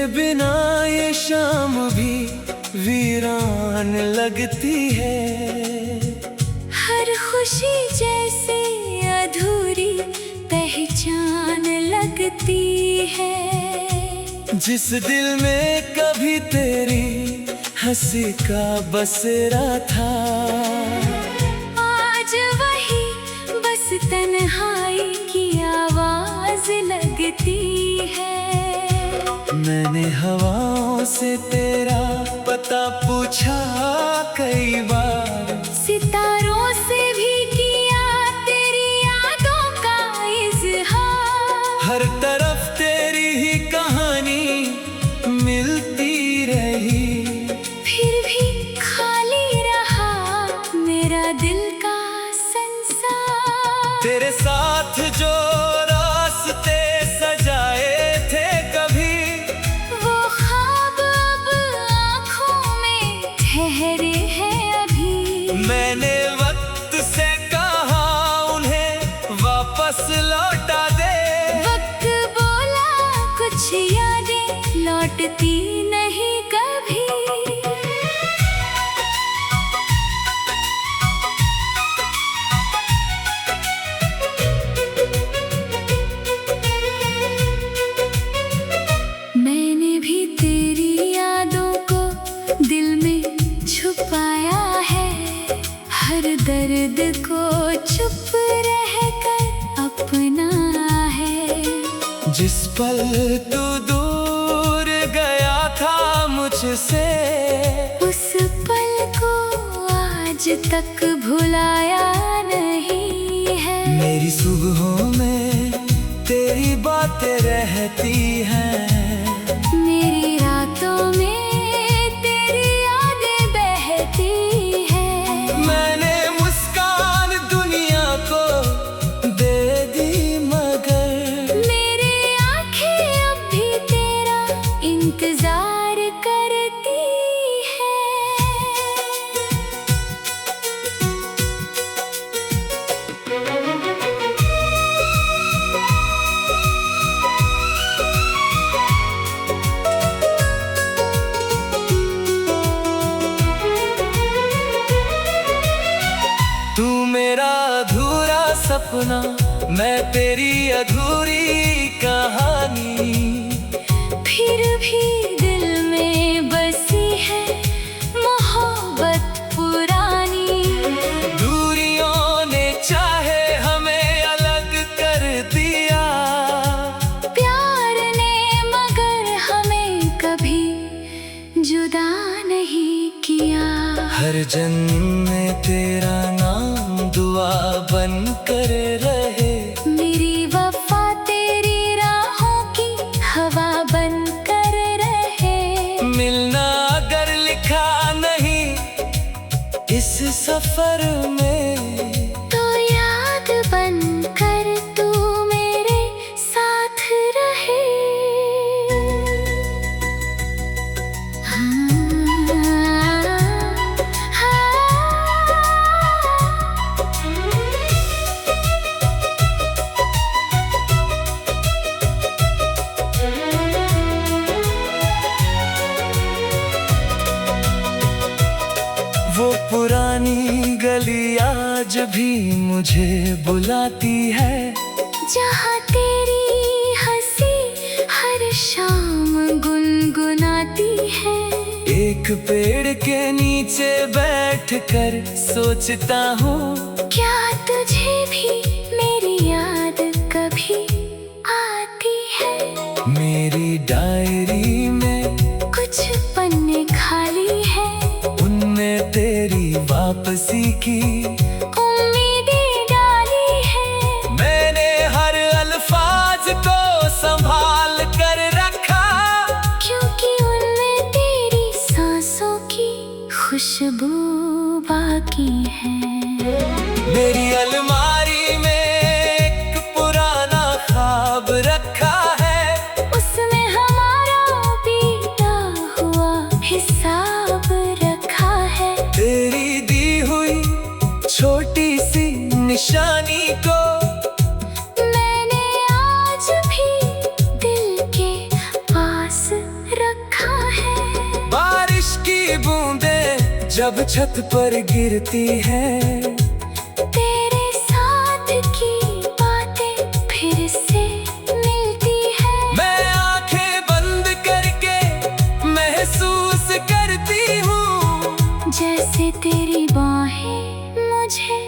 बिना ये शाम भी वीरान लगती है। हर खुशी जैसे अधूरी पहचान लगती है। जिस दिल में कभी तेरी हंसी का बसेरा था, आज वही बस तन्हाई की आवाज लगती है। मैंने हवाओं से तेरा पता पूछा कई बार, सितारों से भी किया तेरी यादों का इज़हार। हर तरफ तेरी ही कहानी मिलती रही, फिर भी खाली रहा मेरा दिल का संसार। तेरे साथ जो रास्ते सजाए थे कभी, वो ख्वाब अब आँखों में ठहरे हैं अभी। मैंने वक्त से कहा उन्हें वापस लौटा दे। वक्त बोला कुछ यादें लौटती नहीं कभी। मैंने भी तेरी यादों को दिल में छुपाया है, हर दर्द को चुप रहकर अपना है। जिस पल तू दूर गया था मुझसे, उस पल को आज तक भुलाया नहीं है। मेरी सुबहों में तेरी बातें रहती हैं, मेरी रातों में तेरी यादें बहती हैं। मैंने मुस्कान दुनिया को दे दी मगर मेरी आंखें अब भी तेरा इंतजार करती हैं। तू मेरा अधूरा सपना, मैं तेरी अधूरी कहानी। फिर भी दिल में बसी है मोहब्बत पुरानी। दूरियों ने चाहे हमें अलग कर दिया, प्यार ने मगर हमें कभी जुदा नहीं किया। हर जन्म में तेरा नाम दुआ बन कर रहे। मेरी वफा तेरी राहों की हवा बन कर रहे। मिलना अगर लिखा नहीं इस सफर में, तो याद बन कर तू मेरे साथ रहे। वो पुरानी गली आज भी मुझे बुलाती है, जहाँ तेरी हंसी हर शाम गुनगुनाती है। एक पेड़ के नीचे बैठकर सोचता हूँ, क्या तुझे भी मेरी याद कभी आती है। मेरी डायरी में कुछ पन्ने खाली है, उनमें तेरी वापसी की उम्मीदें डाली है। मैंने हर अल्फाज को संभाल कर रखा, क्योंकि उनमें तेरी सांसों की खुशबू बाकी है। मेरी अलमारी में एक पुराना ख्वाब रखा है, उसमें हमारा बीता हुआ हिसाब रखा है। तेरी दी हुई छोटी सी निशानी को मैंने आज भी दिल के पास जब छत पर गिरती है, तेरे साथ की बातें फिर से मिलती है। मैं आंखें बंद करके महसूस करती हूँ, जैसे तेरी बाहें मुझे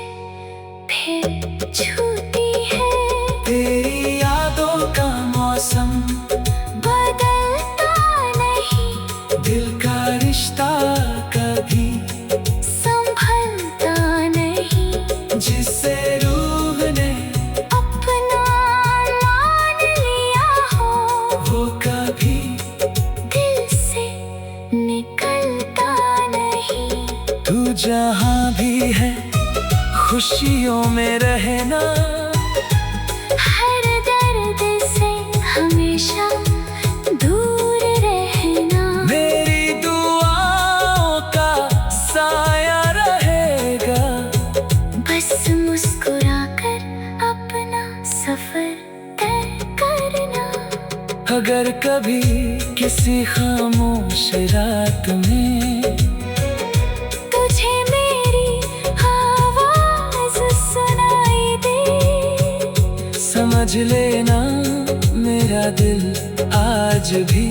फिर छूती है। तेरी यादों का मौसम बदलता नहीं, दिल का रिश्ता कभी संभलता नहीं, जिसे रूह ने अपना मान लिया हो, वो कभी दिल से निकलता नहीं। तू जहाँ भी है खुशियों में रहना, हर दर्द से हमेशा दूर रहना। मेरी दुआओं का साया रहेगा, बस मुस्कुराकर अपना सफर तय करना। अगर कभी किसी खामोश रात में तुझे मेरी आवाज सुनाई दे, समझ लेना मेरा दिल आज भी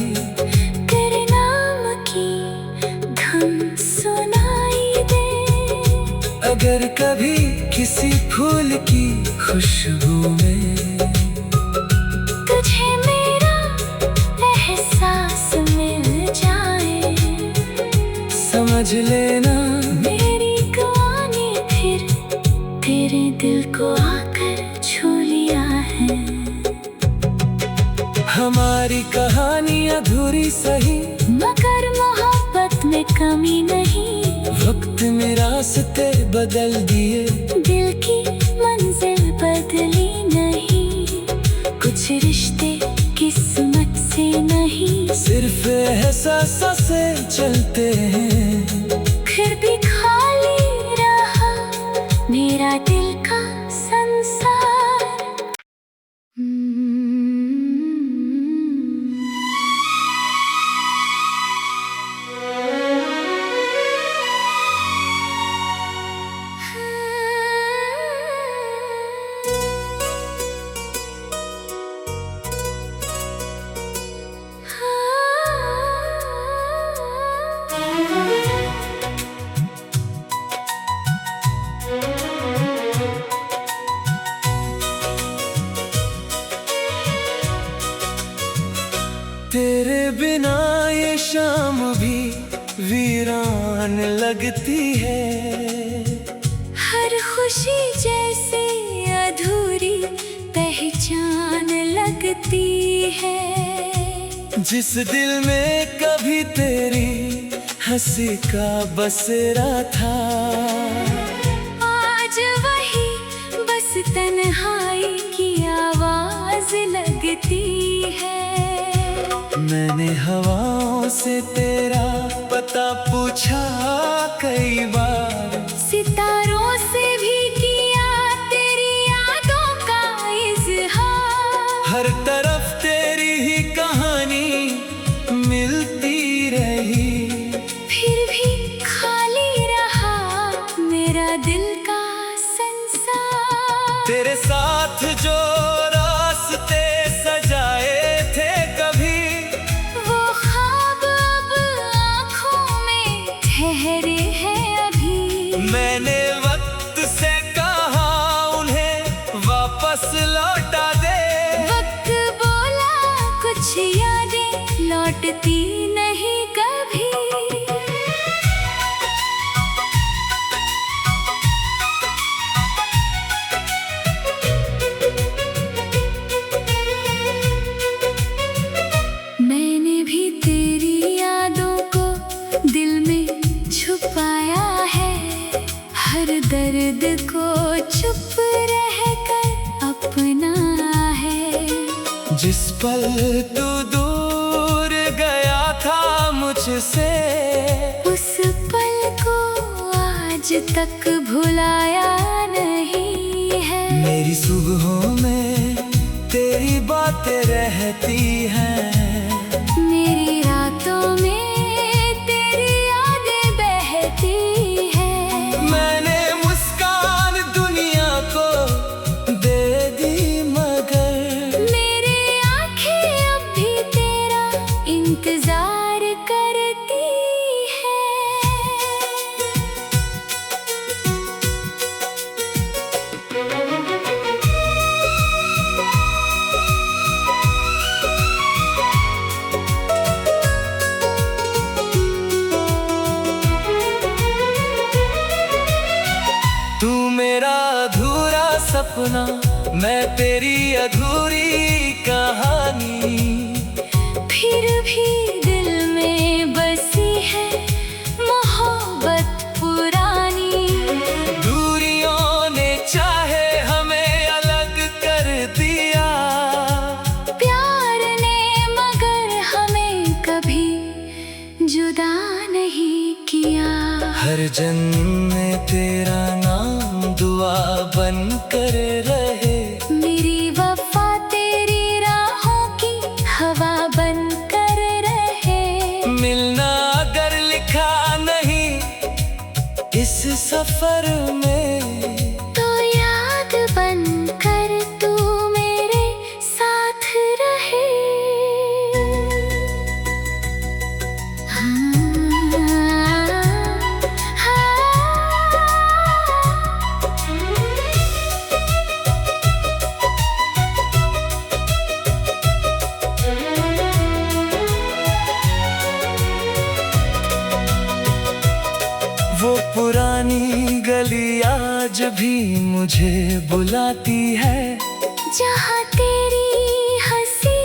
तेरे नाम की धुन सुनाई दे। अगर कभी किसी फूल की खुशबू में तुझे मेरा एहसास मिल जाए, समझ लेना मेरी कहानी फिर तेरे दिल को आकर छू लिया है। हमारी कहानी अधूरी सही, मगर मोहब्बत में कमी नहीं। वक्त में रास्ते बदल दिए, दिल की मंजिल बदली नहीं, कुछ रिश्ते किस्मत से नहीं, सिर्फ एहसास से चलते हैं। फिर भी खाली रहा मेरा दिल का संसार। तेरे बिना ये शाम भी वीरान लगती है, हर खुशी जैसे अधूरी पहचान लगती है। जिस दिल में कभी तेरी हंसी का बसेरा था, आज वही बस तन्हाई की आवाज लगती है। मैंने हवाओं से तेरा पता पूछा कई बार, सितारों से भी किया तेरी यादों का इजहार। हर तरफ तेरी ही कहानी मिलती रही, फिर भी खाली रहा मेरा दिल का संसार। तेरे साथ जो रास्ते सजाए थे कभी, वो ख्वाब अब आँखों में ठहरे हैं अभी। मैंने वक्त से कहा उन्हें वापस लौटा दे, वक्त बोला कुछ यादें लौटती नहीं कभी। मैंने भी तेरी यादों को दिल में छुपाया है, हर दर्द को चुप रहकर अपना है। जिस पल तू दूर गया था मुझसे, उस पल को आज तक भुलाया नहीं है। मेरी सुबहों में तेरी बातें रहती हैं, मेरी रातों में तेरी यादें बहती सपना, मैं तेरी अधूरी कहानी। फिर भी दिल में बसी है मोहब्बत पुरानी। दूरियों ने चाहे हमें अलग कर दिया, प्यार ने मगर हमें कभी जुदा नहीं किया। हर जन्म में तेरा नाम दुआ बन कर रहे। मेरी वफा तेरी राहों की हवा बन कर रहे। मिलना अगर लिखा नहीं इस सफर में, तो याद बन कर तू मेरे साथ रहे। वो पुरानी गली आज भी मुझे बुलाती है, जहाँ तेरी हंसी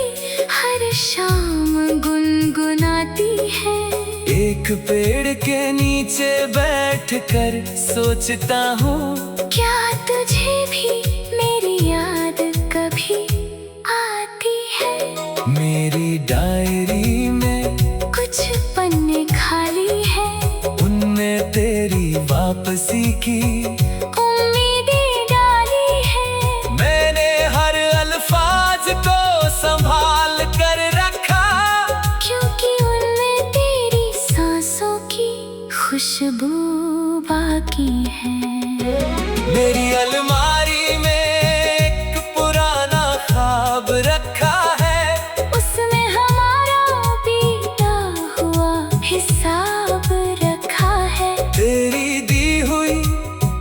हर शाम गुनगुनाती है। एक पेड़ के नीचे बैठकर सोचता हूँ, क्या तुझे भी मेरी याद कभी आती है। मेरी डायरी में कुछ पन्ने खाली है, उनमें तेरी वापसी की उम्मीदें डाली है। मैंने हर अल्फाज को संभाल कर रखा, क्योंकि उनमें तेरी सांसों की खुशबू बाकी है। मेरी अलमारी में एक पुराना ख्वाब रखा है, उसमें हमारा बीता हुआ हिसाब रखा है। तेरी दी हुई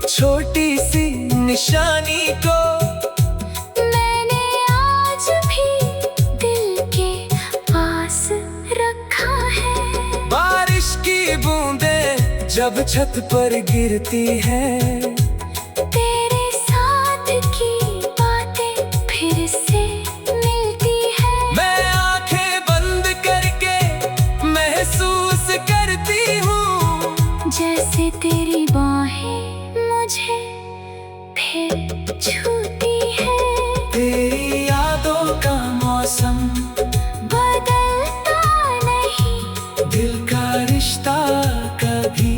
छोटी सी निशानी को मैंने आज भी दिल के पास रखा है। बारिश की बूंदें जब छत पर गिरती हैं, तेरे साथ की बातें फिर से मिलती है। मैं आंखें बंद करके महसूस करती हूँ, जैसे तेरी बाहें मुझे फिर छूती है। तेरी यादों का मौसम बदलता नहीं, दिल का रिश्ता कभी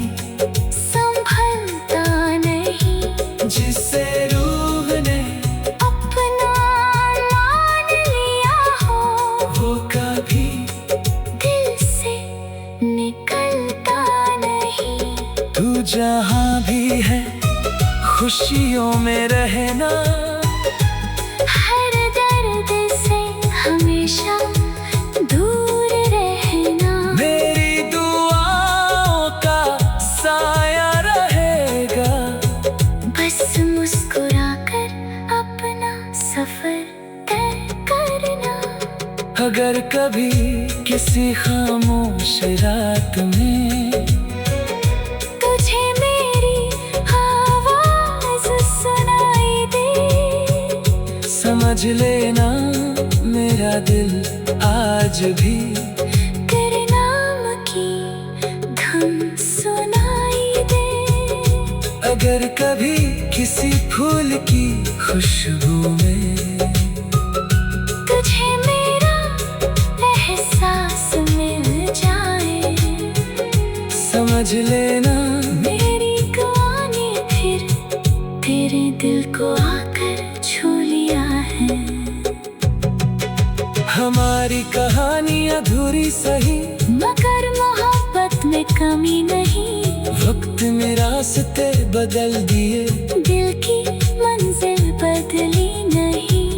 संभलता नहीं। जिससे रूह ने अपना मान लिया हो, वो कभी दिल से निकलता नहीं। तू जहाँ भी है खुशियों में रहना, हर दर्द से हमेशा दूर रहना। मेरी दुआओं का साया रहेगा। बस मुस्कुराकर अपना सफर तय करना। अगर कभी किसी खामोश रात में तुझे मेरी आवाज सुनाई दे, समझ लेना मेरा दिल आज भी तेरे नाम की धुन सुनाई दे। अगर कभी किसी फूल की खुशबू में तुझे मेरा एहसास मिल जाए, समझ लेना मेरी कहानी फिर तेरे दिल को आकर छू लिया है। हमारी कहानी अधूरी सही, मगर मोहब्बत में कमी नहीं। वक्त में रास्ते बदल दिए, दिल की मंजिल बदली नहीं।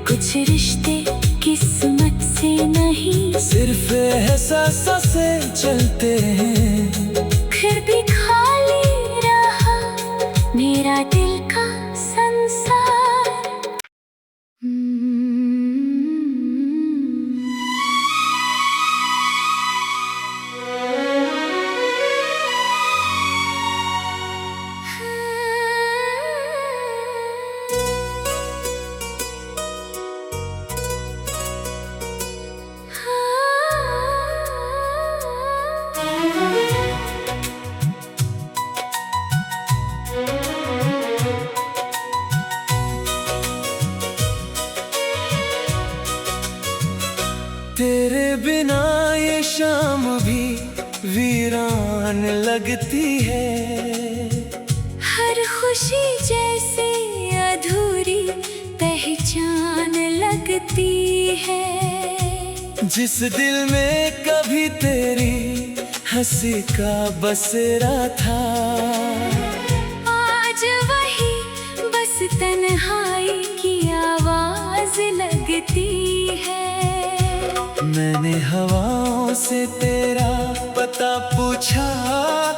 कुछ रिश्ते किस्मत से नहीं, सिर्फ एहसासों से चलते हैं। फिर भी खाली रहा मेरा दिल का संसार। बिना ये शाम भी वीरान लगती है। हर खुशी जैसे अधूरी पहचान लगती है। जिस दिल में कभी तेरी हंसी का बसेरा था, आज वही बस तन्हाई की आवाज लगती है। मैंने हवाओं से तेरा पता पूछा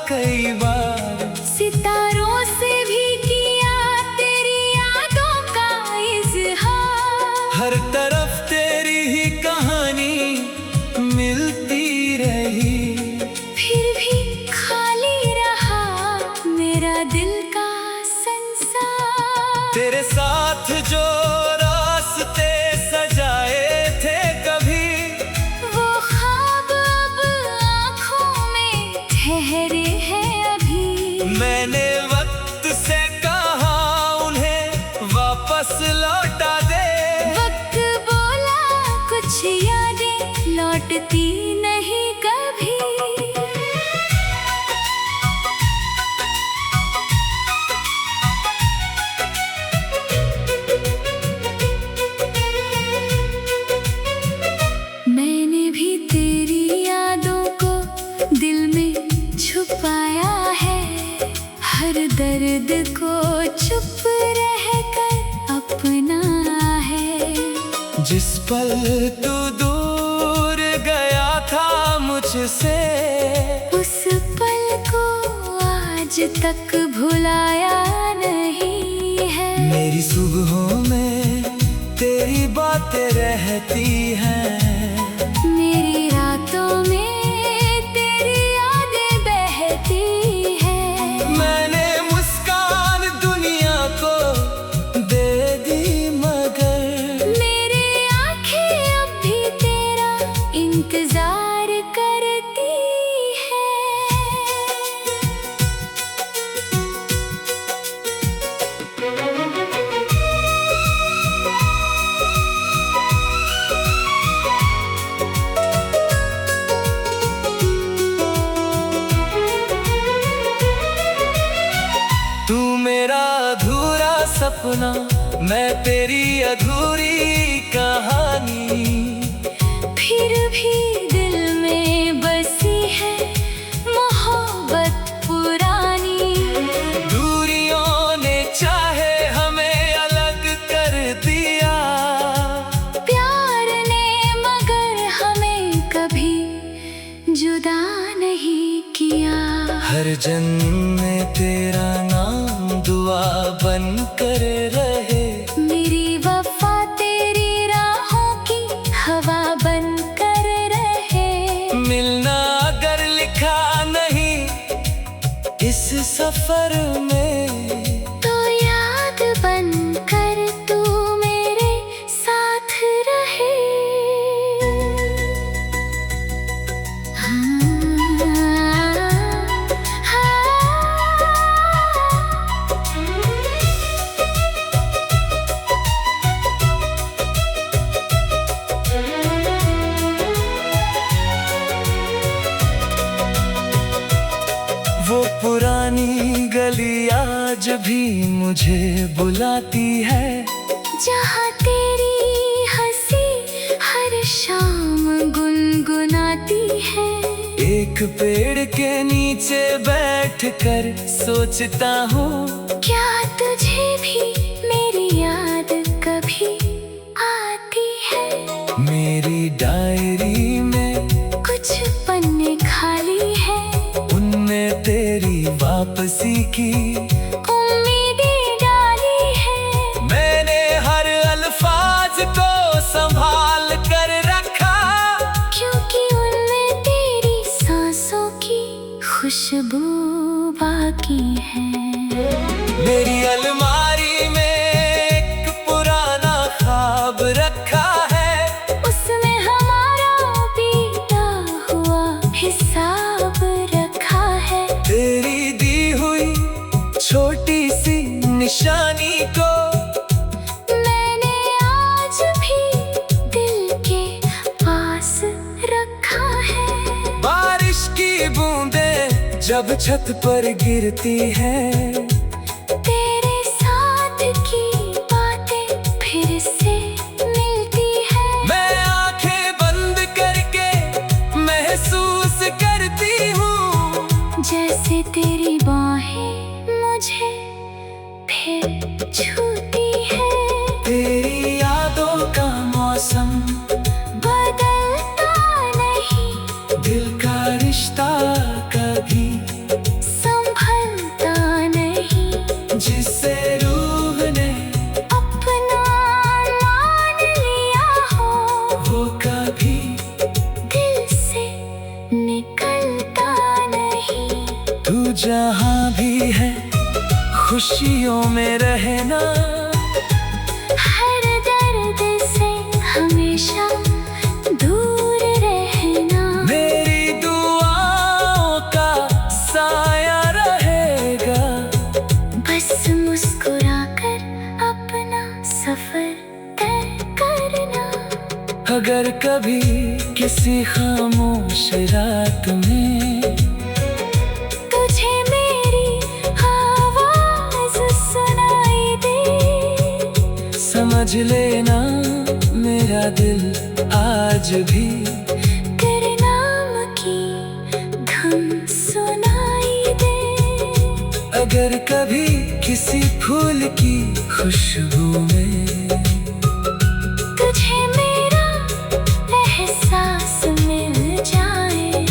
कई बार, सितारों से भी किया तेरी यादों का इज़हार। हर तरफ तेरी ही कहानी मिलती रही, फिर भी खाली रहा मेरा दिल का संसार। तेरे साथ जो रास्ते सजाए थे कभी, वो ख्वाब अब आँखों में ठहरे हैं अभी। मैंने वक्त से कहा उन्हें वापस लौटा दे। वक्त बोला कुछ यादें लौटती नहीं कभी। मैंने भी तेरी यादों को दिल में छुपाया है। हर दर्द को चुप रहकर अपना है। जिस पल तू दूर गया था मुझसे, उस पल को आज तक भुलाया नहीं है। मेरी सुबहों में तेरी बातें रहती हैं, मेरी रातों में तेरी यादें बहती है। मैंने मुस्कान दुनिया को दे दी मगर मेरी आंखें अब भी तेरा इंतजार करती है। तू मेरा अधूरा सपना, मैं तेरी अधूरी कहानी। फिर भी दिल में बसी है मोहब्बत पुरानी। दूरियों ने चाहे हमें अलग कर दिया, प्यार ने मगर हमें कभी जुदा नहीं किया। हर जन्म में तेरा नाम दुआ बन कर रहे। मेरी वफा तेरी राहों की हवा बन कर रहे। मिलना अगर लिखा नहीं इस सफर में, तो याद बन कर तू मेरे साथ रहे। वो पुरानी गली आज भी मुझे बुलाती है, जहाँ तेरी हंसी हर शाम गुनगुनाती है। एक पेड़ के नीचे बैठकर सोचता हूँ, क्या तुझे भी मेरी याद कभी आती है। मेरी डायरी में कुछ पन्ने खाली है, उनमें तेरी वापसी की उम्मीदें डाली है। मैंने हर अल्फाज को संभाल कर रखा, क्योंकि उनमें तेरी सांसों की खुशबू बाकी है। मेरी अलमारी में एक पुराना ख्वाब रखा है, उसमें हमारा बीता हुआ हिसाब रखा है। तेरी दी हुई छोटी सी निशानी को मैंने आज भी दिल के पास जब छत पर गिरती है, तेरे साथ की बातें फिर से मिलती है। मैं आंखें बंद करके महसूस करती हूँ, जैसे तेरी बाहें मुझे फिर छूती है। तेरी यादों का मौसम बदलता नहीं, दिल का रिश्ता कभी संभलता नहीं, जिसे रूह ने अपना मान लिया हो, वो कभी दिल से निकलता नहीं। तू जहाँ भी है खुशियों में रहना, हर दर्द से हमेशा दूर रहना। मेरी दुआओं का साया रहेगा। बस मुस्कुराकर अपना सफर तय करना। अगर कभी किसी खामोश रात में तुझे मेरी आवाज सुनाई दे, समझ लेना मेरा दिल आज भी तेरे नाम की धुन सुनाई दे। अगर कभी किसी फूल की खुशबू में तुझे मेरा एहसास मिल जाए,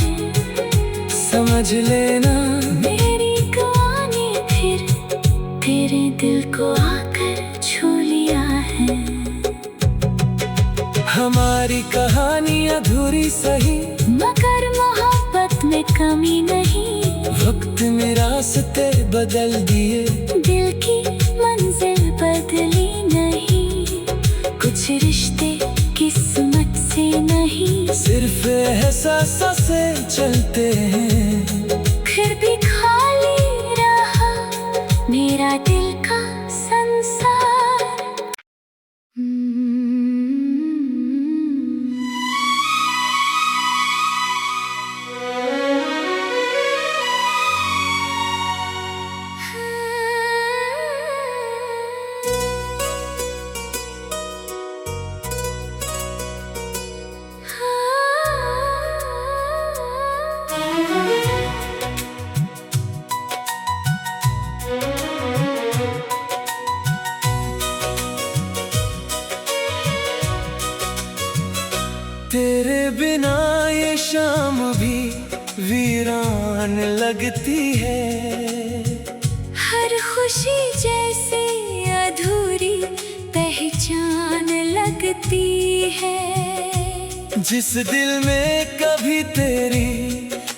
समझ लेना मेरी दुआ ने फिर तेरे दिल को आकर छू लिया है। हमारी कहानी अधूरी सही, मगर मोहब्बत में कमी नहीं। वक्त में रास्ते बदल दिए, दिल की मंजिल बदली नहीं। कुछ रिश्ते किस्मत से नहीं, सिर्फ एहसास से चलते हैं। फिर भी खाली रहा मेरा दिल का संसार। तेरे बिना ये शाम भी वीरान लगती है। हर खुशी जैसे अधूरी पहचान लगती है। जिस दिल में कभी तेरी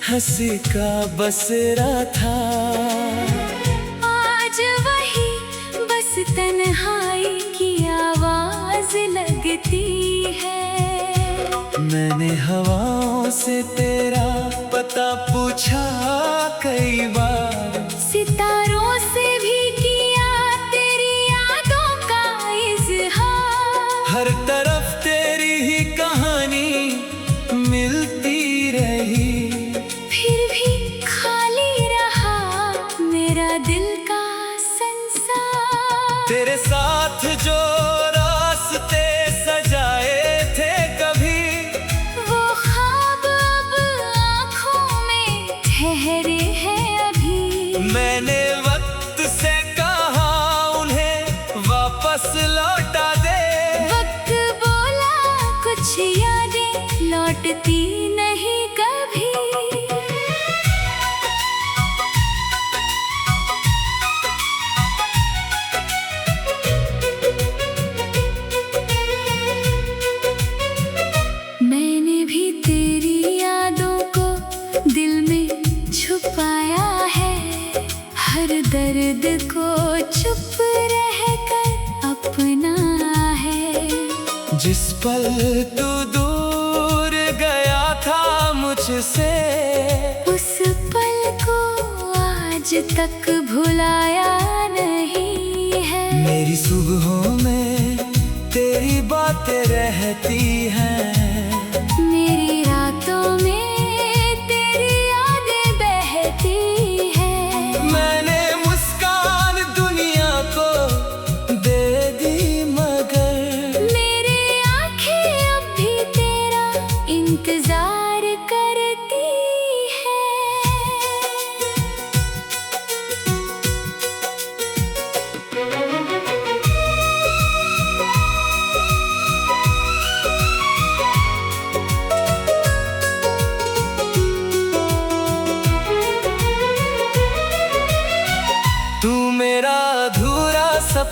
हंसी का बसेरा था, आज वही बस तन्हाई की आवाज लगती है। मैंने हवाओं से तेरा पता पूछा कई बार, सितारों से भी किया तेरी यादों का इजहार। हर तरफ तेरी ही कहानी मिलती रही, फिर भी खाली रहा मेरा दिल का संसार। तेरे साथ जो रास्ते सजाए थे कभी, वो ख्वाब अब आँखों में ठहरे हैं अभी। मैंने वक्त से कहा उन्हें वापस लौटा दे। वक्त बोला कुछ यादें लौटती नहीं कभी। मैंने भी तेरी यादों को दिल में छुपाया है। हर दर्द को चुप रहकर अपना है। जिस पल तू दूर गया था मुझसे, उस पल को आज तक भुलाया नहीं है। मेरी सुबहों में तेरी बातें रहती हैं, मेरी रातों में तेरी यादें बहती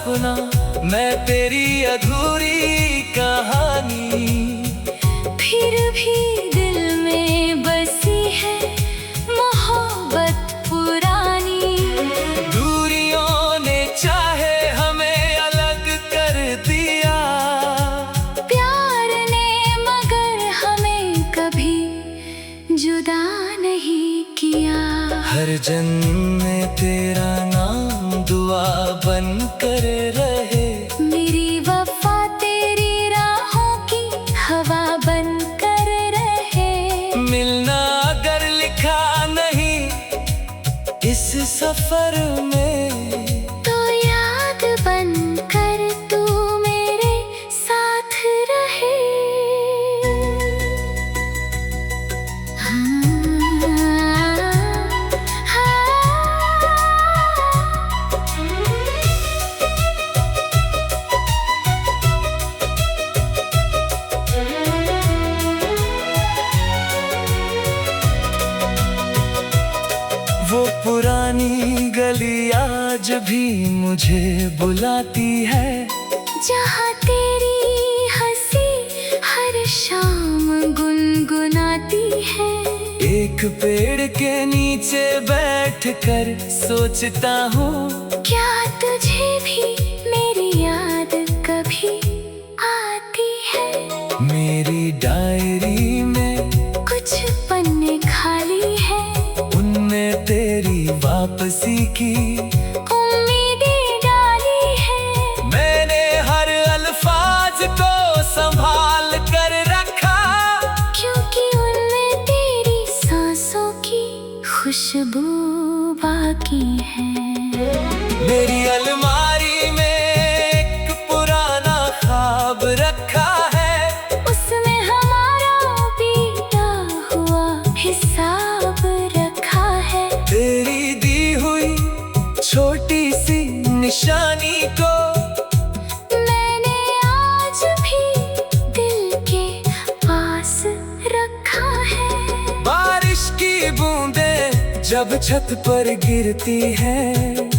सपना, मैं तेरी अधूरी कहानी। फिर भी दिल में बसी है मोहब्बत पुरानी। दूरियों ने चाहे हमें अलग कर दिया, प्यार ने मगर हमें कभी जुदा नहीं किया। हर जन्म में तेरा नाम दुआ बन कर रहे। मेरी वफा तेरी राहों की हवा बन कर रहे। मिलना अगर लिखा नहीं इस सफर में, तो याद बन कर तू मेरे साथ रहे। वो पुरानी गली आज भी मुझे बुलाती है, जहाँ तेरी हंसी हर शाम गुनगुनाती है। एक पेड़ के नीचे बैठकर सोचता हूँ, क्या तुझे भी मेरी याद कभी आती है? मेरी डायरी में कुछ पन्ने खाली है, उनमें तेरी वापसी की उम्मीदें डाली है। मैंने हर अल्फाज को संभाल कर रखा, क्योंकि उनमें तेरी सांसों की खुशबू बाकी है। मेरी अलमारी में एक पुराना ख्वाब रखा है, उसमें हमारा बीता हुआ हिसाब रखा है। तेरी दी हुई छोटी सी निशानी को मैंने आज भी दिल के पास रखा है। बारिश की बूंदें जब छत पर गिरती हैं,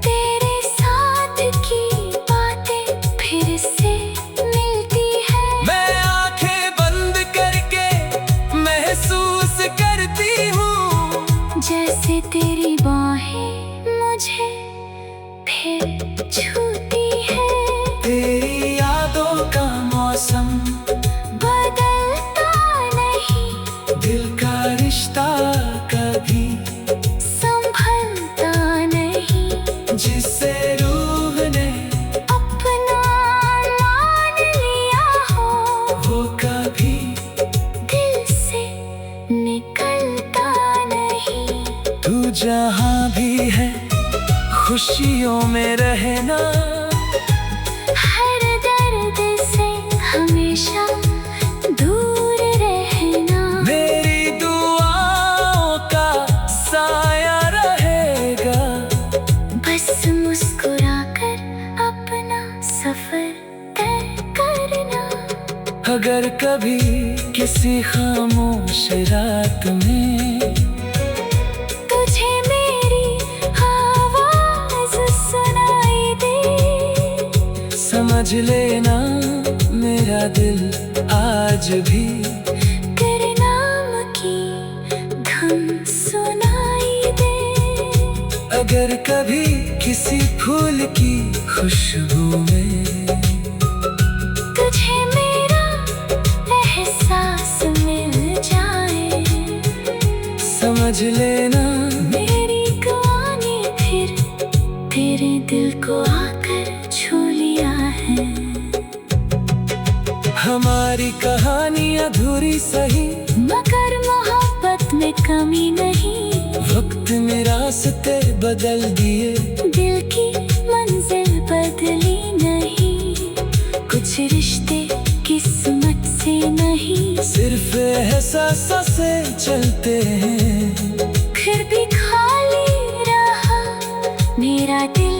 तेरे साथ की बातें फिर से मिलती है। मैं आंखें बंद करके महसूस करती हूँ, जैसे तेरी बाहें मुझे फिर छूती है। तेरी यादों का मौसम बदलता नहीं, दिल का रिश्ता कभी संभलता नहीं। जिससे रूह ने अपना मान लिया हो, वो कभी दिल से निकलता नहीं। तू जहाँ भी है खुशियों में रहना, हर दर्द से हमेशा दूर रहना। मेरी दुआओं का साया रहेगा। बस मुस्कुराकर अपना सफर तय करना। अगर कभी किसी खामोश रात में तुझे मेरी आवाज सुनाई दे, समझ लेना मेरा दिल आज भी तेरे नाम की धुन सुनाई दे। अगर कभी किसी फूल की खुशबू में तुझे मेरा एहसास मिल जाए, समझ लेना मेरी दुआ ने फिर तेरे दिल को आकर छू लिया है। हमारी कहानी अधूरी सही, मगर मोहब्बत में कमी नहीं। वक्त में रास्ते बदल दिए, दिल की मंजिल बदली नहीं। कुछ रिश्ते किस्मत से नहीं, सिर्फ एहसास से चलते हैं। फिर भी खाली रहा मेरा दिल